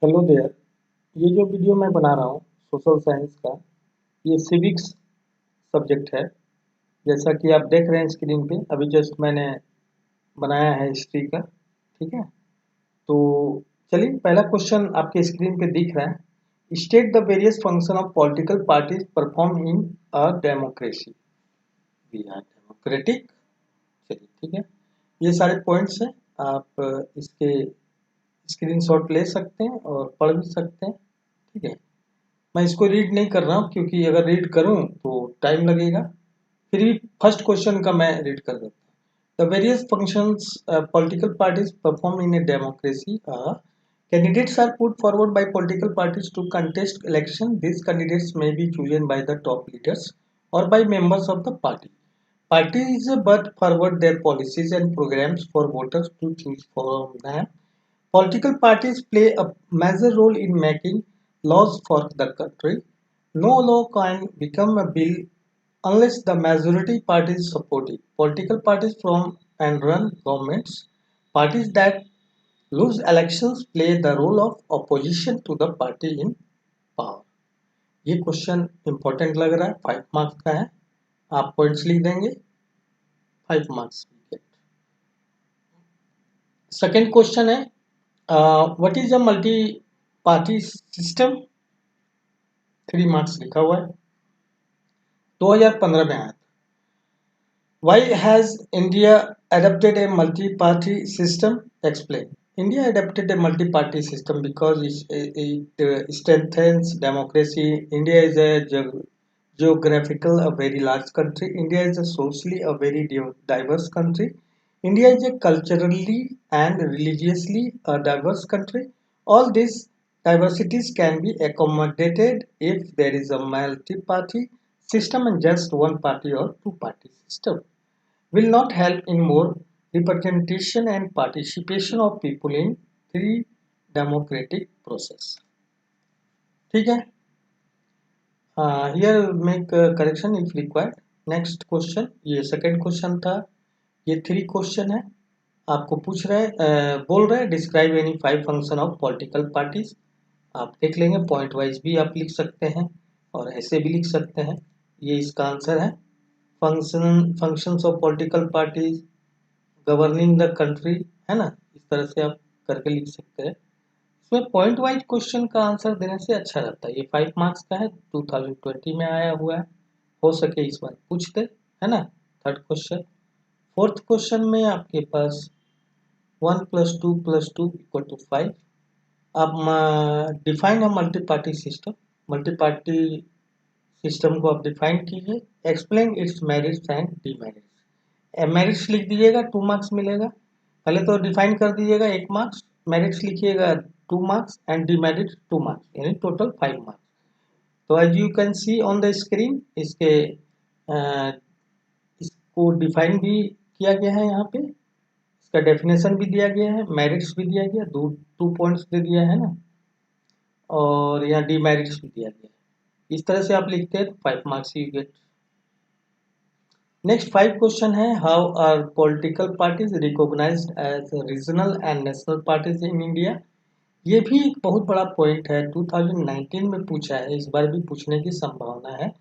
Hello there. ये जो video मैं बना रहा हूँ सोशल साइंस का, ये सिविक्स सब्जेक्ट है। जैसा कि आप देख रहे हैं स्क्रीन पे, अभी जस्ट मैंने बनाया है हिस्ट्री का। ठीक है, तो चलिए पहला क्वेश्चन आपके स्क्रीन पे दिख रहा है। State the various function of political parties perform in a democracy. We are democratic. चलिए ठीक है, ये सारे पॉइंट्स हैं। आप इसके स्क्रीनशॉट ले सकते हैं और पढ़ भी सकते हैं। ठीक है, मैं इसको रीड नहीं कर रहा हूँ क्योंकि अगर रीड करूँ तो टाइम लगेगा। फिर भी फर्स्ट क्वेश्चन का मैं रीड कर देता हूँ। The various functions political parties perform in a democracy. Candidates are put forward by political parties to contest election. These candidates may be chosen by the top leaders or by members of the party. Parties put forward their policies and programs for voters to choose from them. Political parties play a major role in making laws for the country. No law can become a bill unless the majority parties support it. Political parties form and run governments. Parties that lose elections play the role of opposition to the party in power. ये question important लग रहा है, 5 marks का है। आप points लिख देंगे, 5 marks. Second question है, what is a multi party system. 3 marks लिखा हुआ है, 2015 में आया था। Why has India adopted a multi-party system? Explain. India adopted a multi-party system because it strengthens democracy. India is a geographical a very large country. India is a socially a very diverse country. India is a culturally and religiously a diverse country. All these diversities can be accommodated if there is a multi-party system and just one party or two-party system will not help in more representation and participation of people in three democratic process. ठीक है, here make correction if required. Next question, ये second question था, ये 3 question है। आपको पूछ रहे बोल रहे describe any 5 function of political parties. आप देख लेंगे, पॉइंट वाइज भी आप लिख सकते हैं और ऐसे भी लिख सकते हैं। ये इसका आंसर है। Functions of political parties governing the country, है ना। इस तरह से आप करके लिख सकते हैं। इसमें पॉइंट वाइज क्वेश्चन का आंसर देने से अच्छा रहता है। ये 5 मार्क्स का है, 2020 में आया हुआ है। हो सके इस बार पूछ दे, है ना। थर्ड क्वेश्चन, फोर्थ क्वेश्चन में आपके पास 1+2+2=5। आप define a multi party system. Multi party system को आप डिफाइन कीजिए। Explain it's merits and demerits. Merits लिख दीजिएगा, 2 मार्क्स मिलेगा। पहले तो डिफाइन कर दीजिएगा, 1 मार्क्स। मेरिट्स लिखिएगा 2 मार्क्स एंड डीमेरिट्स 2 मार्क्स, यानी टोटल 5 मार्क्स। तो as you can see on the screen, इसको डिफाइन भी किया गया है यहाँ पे, इसका डेफिनेशन भी दिया गया है, मेरिट्स भी दिया गया, 2 पॉइंट्स दे दिया है ना, और यहाँ डीमेरिट्स भी दिया गया है। इस तरह से आप लिखते हैं तो 5 marks you get. Next 5 question है, how are political parties recognised as regional and national parties in India. ये भी एक बहुत बड़ा पॉइंट है, 2019 में पूछा है, इस बार भी पूछने की संभावना है।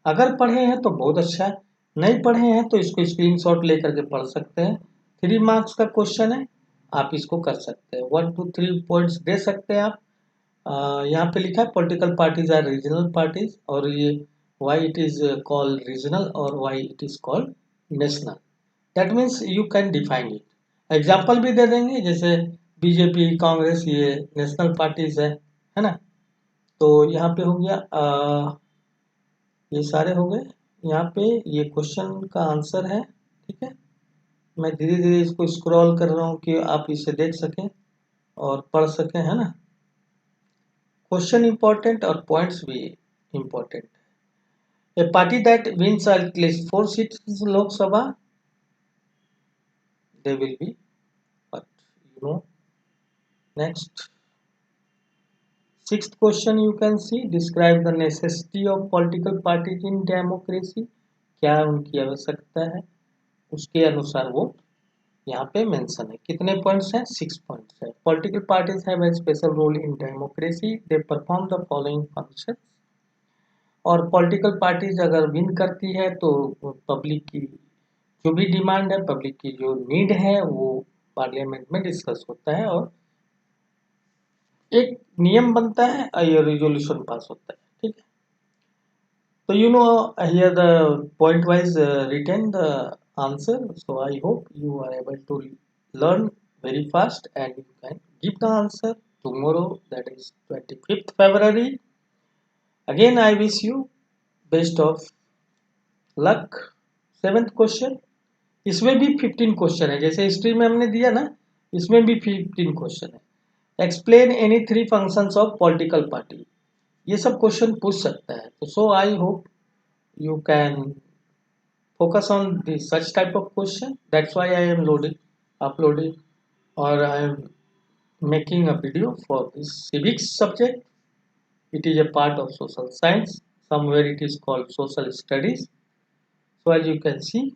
अगर पढ़े हैं तो बहुत अच्छा है, नहीं पढ़े हैं तो इसको स्क्रीनशॉट लेकर के पढ़ सकते हैं। 3 मार्क्स का क्वेश्चन है, आप इसको कर सकते हैं, 1 2 3 पॉइंट्स दे सकते हैं आप। यहाँ पे लिखा है political parties are regional parties, और ये why it is called regional or why it is called national, that means you can define it। Example भी दे देंगे, जैसे बीजेपी कांग्रेस ये नेशनल पार्टीज है ना। तो यहाँ पे हो गया, ये सारे हो गए। यहाँ पे ये क्वेश्चन का आंसर है। ठीक है, मैं धीरे धीरे इसको स्क्रॉल कर रहा हूँ कि आप इसे देख सकें और पढ़ सकें, है ना। क्वेश्चन इंपॉर्टेंट और पॉइंट्स भी important. A party that wins at least 4 seats in Lok Sabha, they will be, but you know. Next, sixth question you can see, describe the necessity of political parties in democracy। क्या उनकी आवश्यकता है, उसके अनुसार vote यहाँ पे mention है। कितने पॉइंट्स हैं? 6 पॉइंट्स है। Political parties have a special role in democracy, they perform the following function. और पॉलिटिकल पार्टीज अगर विन करती है तो पब्लिक की जो भी डिमांड है, पब्लिक की जो नीड है, वो पार्लियामेंट में डिस्कस होता है और एक नियम बनता है और ये रिजोल्यूशन पास होता है। ठीक है, तो here the point wise written the answer, so I hope you are able to learn very fast and you can give the answer tomorrow, that is 25th February. Again I wish you best of luck. Seventh question, इसमें भी 15 question है, जैसे history में हमने दिया ना, इसमें भी 15 क्वेश्चन है। Explain any 3 functions of political party, ये सब क्वेश्चन पूछ सकता है। तो so I hope you can focus on the such type of question. That's why I am uploading, or I am making a video for this civics subject. It is a part of social science. Somewhere it is called social studies. So as you can see,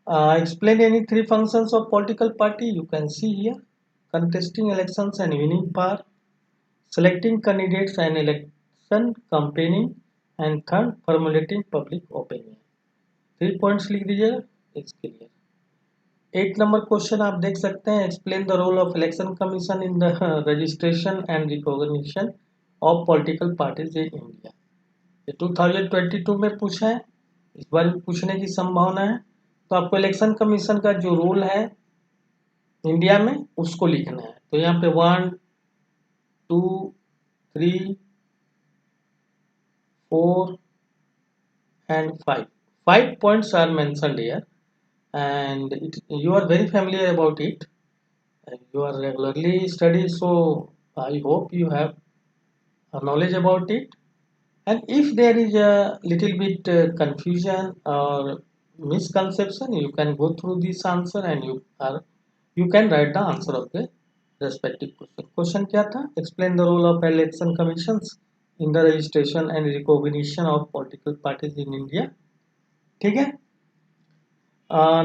explain any 3 functions of political party. You can see here: contesting elections and winning power, selecting candidates and election campaigning, and third, formulating public opinion. 3 points लिख दीजिएगा इसके लिए। 8 number question आप देख सकते हैं, explain the role of election commission in the registration and recognition of political parties in India. ये 2022 में पूछा है, इस बार भी पूछने की संभावना है। तो आपको इलेक्शन कमीशन का जो रोल है इंडिया में उसको लिखना है। तो यहाँ पे 1 2 3 4 and 5 points are mentioned here, and you are very familiar about it. You are regularly study, so I hope you have a knowledge about it. And if there is a little bit confusion or misconception, you can go through this answer and you can write the answer of the respective question. Question क्या था? Explain the role of election commissions in the registration and recognition of political parties in India. ठीक है,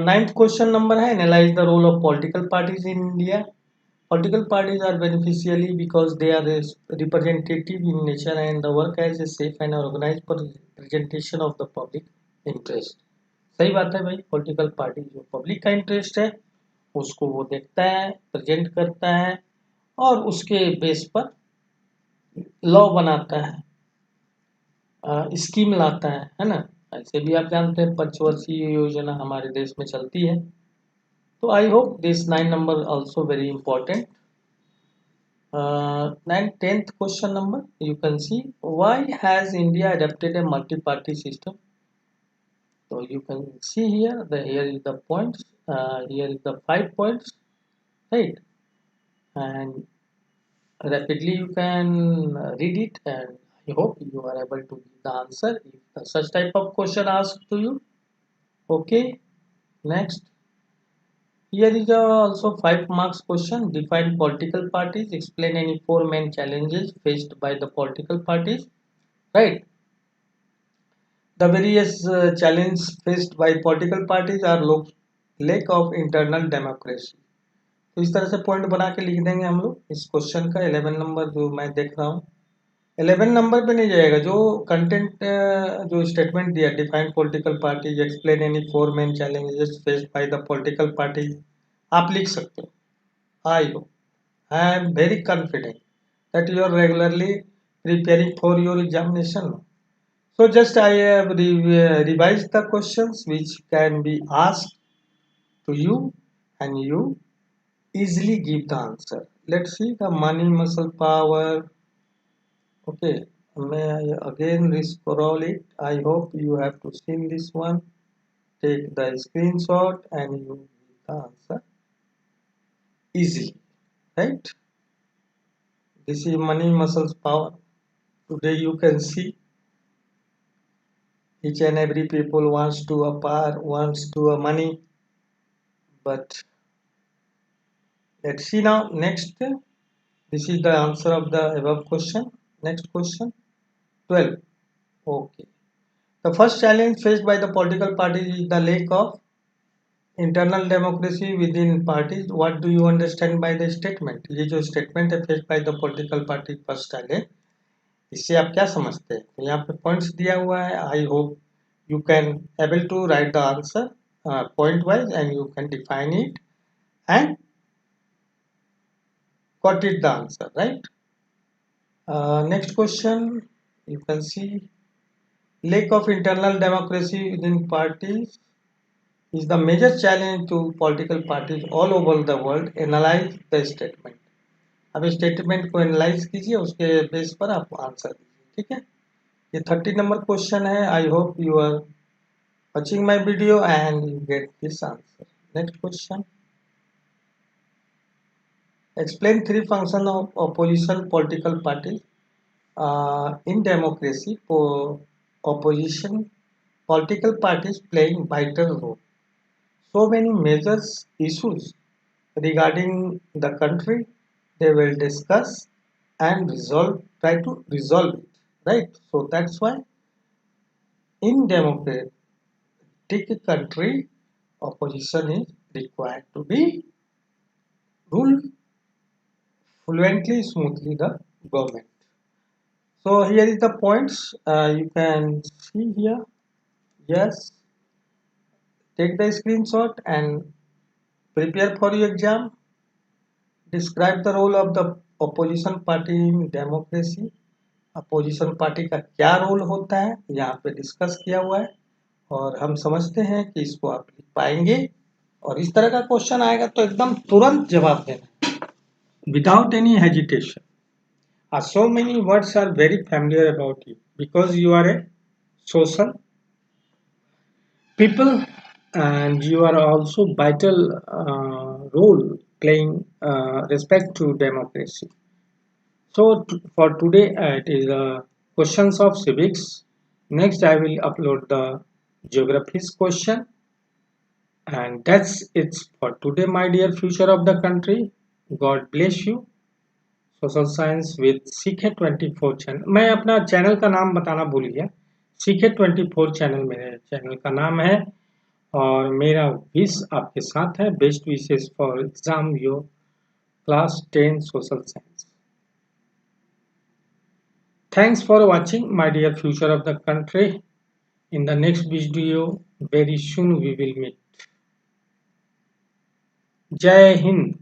ninth question number है, analyse the role of political parties in India. Political parties are beneficially because they are representative in nature and the work as a safe and organized representation of the public interest. सही बात है भाई, political party जो public का interest है उसको वो देखता है, प्रेजेंट करता है और उसके बेस पर लॉ बनाता है, स्कीम लाता है ना। ऐसे भी आप जानते हैं पंचवर्षीय योजना हमारे देश में चलती है। तो I hope this 9 number also very important. 10th question number, you can see why has India adopted a multi-party system. So you can see here here is the points, here is the 5 points, right? And rapidly you can read it, and I hope you are able to give the answer if such type of question asked to you. Okay, next. Here is also 5 marks question. Define political parties. Explain any 4 main challenges faced by the political parties. Right. The various challenges faced by political parties are lack of internal democracy. तो इस तरह से point बना के लिख देंगे हम लोग इस क्वेश्चन का। 11 नंबर जो मैं देख रहा हूँ, 11 नंबर पे नहीं जाएगा, जो कंटेंट जो स्टेटमेंट दिया, define political parties, explain any 4 main challenges faced by the political parties, आप लिख सकते हो। I am very confident that you are regularly preparing for your examination. So just I have revised the questions which can be asked to you and you easily give the answer. Let's see the money, muscle, power. Okay, may I again scroll it? I hope you have to see this one. Take the screenshot and you give the answer easily, right? This is money, muscles, power. Today you can see each and every people wants to a power, wants to a money. But let's see now. Next, this is the answer of the above question. Next question, 12. Okay. The first challenge faced by the political parties is the lack of internal democracy with in parties, what do you understand by the statement? ये जो statement है faced by the political party first आगे, इससे आप क्या समझते हैं? तो यहाँ पे पॉइंट्स दिया हुआ है. I hope you can able to write the answer point wise and you can define it and got it the answer, right? Next question, you can see lack of internal democracy within parties is the major challenge to political parties all over the world. Analyze the statement. अब statement को analyse कीजिए, उसके base पर आप answer दीजिए. ठीक है, ये 30 नंबर क्वेश्चन है. I hope you are watching my video and you get this answer. Next question. Explain three functions of opposition political parties. In democracy, for opposition political parties playing vital role. So many measures issues regarding the country they will discuss and try to resolve it. Right? So that's why in democratic country, opposition is required to be rule fluently, smoothly the government. So here is the points. You can see here. Yes, take the screenshot and prepare for your exam. Describe the role of the opposition party in democracy. Opposition party का क्या role होता है यहाँ पे discuss किया हुआ है और हम समझते हैं कि इसको आप लिख पाएंगे. और इस तरह का क्वेश्चन आएगा तो एकदम तुरंत जवाब देना without any hesitation. So many words are very familiar about you because you are a social people and you are also vital role playing respect to democracy. So for today it is questions of civics. Next I will upload the geography's question, and that's it for today, my dear future of the country. God bless you. Social science with सीखे 24 channel. मैं अपना channel का नाम बताना भूल गया. सीखे 24 channel मेरे चैनल का नाम है और मेरा विश आपके साथ है. Best wishes for exam your class 10 social science. Thanks for watching my dear future of the country. In the next video very soon we will meet. Jai Hind.